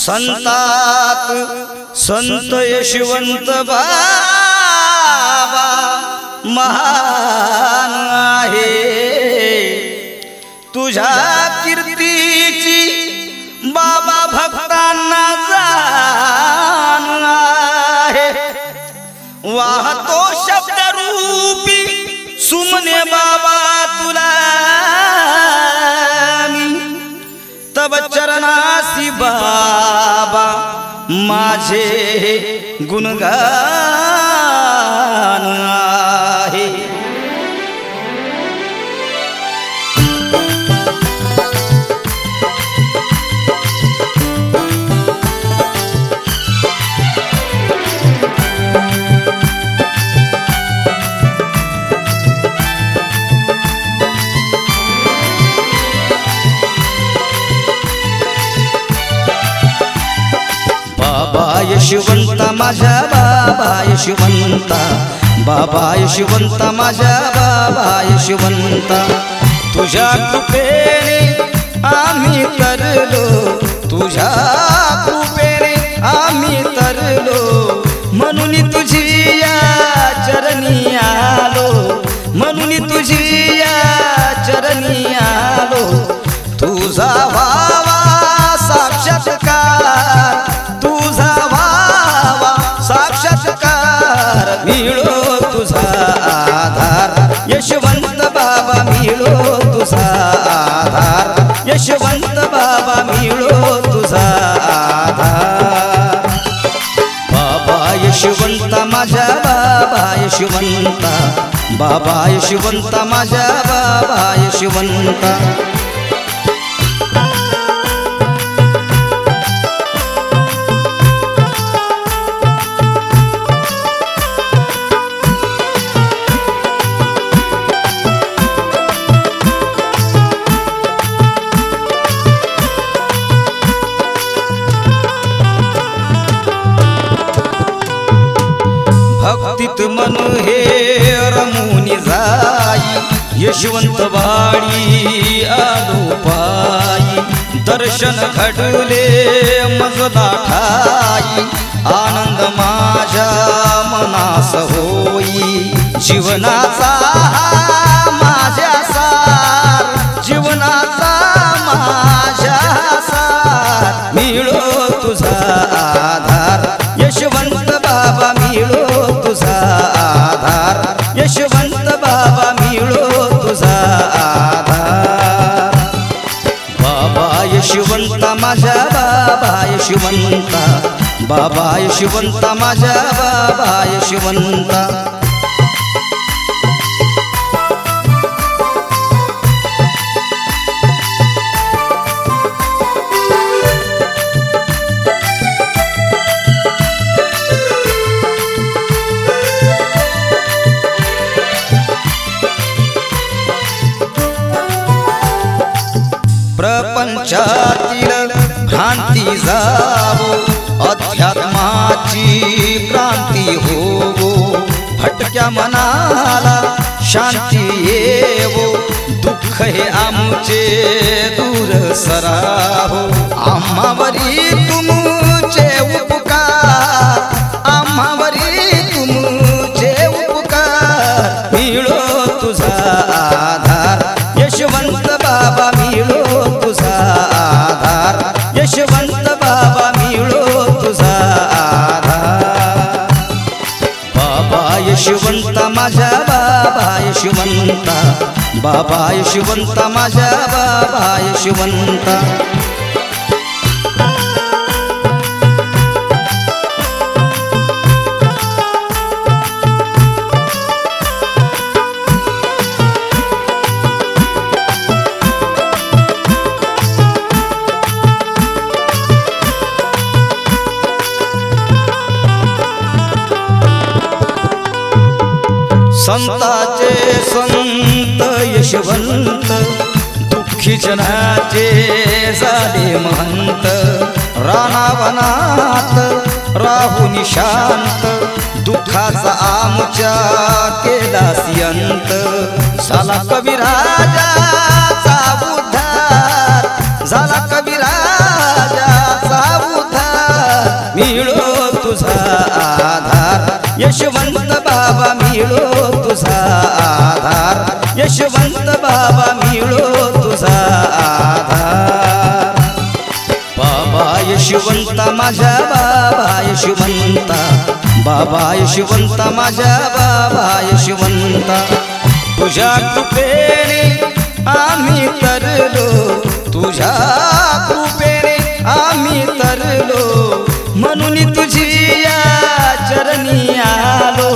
संतात संत यशवंत बाबा महान आहे, तुझ्या कीर्तीची बाबा भक्तांना जाण आहे। वाहतो शब्दरूपी सुमने बाबा तुला तब चरणासी बाबा माझे गुणगान आहे। यशवंता माझ्या बाबा यशवंता, बाबा यशवंता माझ्या बाबा यशवंता, तुझ्या कृपेने आम्ही तरलो, तुझ्या कृपेने आम्ही तरलो, म्हणून तुझी या चरणी आलो, म्हणून तुझी या चरणी आलो। तुझा व्हावा साक्षात्कार, तुझा व्हावा साक्षात्कार, मिळो तुझा आधार यशवंत बाबा, मिळो तुझा आधार यशवंत बाबा, मिळो तुझा आधार। बाबा यशवंता माझ्या बाबा यशवंता, बाबा यशवंता माझ्या बाबा यशवंता, भक्तीत मन हे रमुनी जाई, यशवंत वाडी आलो पायी, दर्शन घडले मजदा ठाई, आनंद माझ्या मनास होई, जीवनाचा माझ्या सार, जीवनाचा माझ्या सार, मिळो तुझा आधार यशवंत बाबा, मिळो तुझा आधार यशवंत बाबा, मिळो तुझा आधार। बाबा यशवंता माझ्या बाबा यशवंता, बाबा यशवंता माझ्या बाबा यशवंता, प्रपंचातील भ्रांती जावो, अध्यात्माची क्रांती होवो, भटक्या मनाला शांती येवो, दुःख हे आमचे दूर सरावो, आम्हावरी तुमचे उपकार, आम्हावरी तुमचे उपकार, मिळो तुझा आधार यशवंत बाबा, मिळो तुझा आधार यशवंत बाबा, मिळो तुझा आधार। बाबा यशवंता माझ्या बाबा यशवंता, बाबा यशवंता माझ्या बाबा यशवंता, संताचे संत यशवंत दुःखी जनाचे झाले महंत रानावनात राहुनी शांत दुःखाचा आमच्या केला सियंत झाला कविराजाचा उद्धार झाला कविराजाचा उद्धार मिळो तुझा आधार यशवंत बाबा मिळो तुझा आधार यशवंत बाबा मिळो तुझा आधार बाबा यशवंता माझ्या बाबा यशवंता बाबा यशवंता माझ्या बाबा यशवंता तुझ्या कृपेने आम्ही तरलो तुझ्या कृपेने आम्ही तरलो म्हणून तुझी या चरणी आलो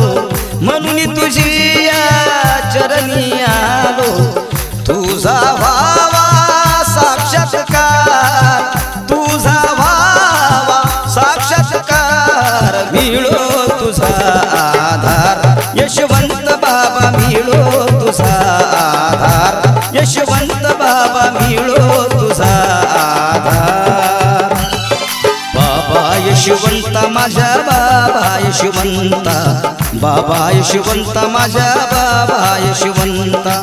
म्हणून तुझी या चरणी आलो तुझा व्हावा साक्षात्कार तुझा व्हावा साक्षात्कार मिळो तुझा आधार यशवंत बाबा मिळो तुझा आधार यशवंत बाबा मिळो तुझा आधार बाबा यशवंता माझ्या बाबा यशवंता बाबा यशवंता माझ्या बाबा यशवंता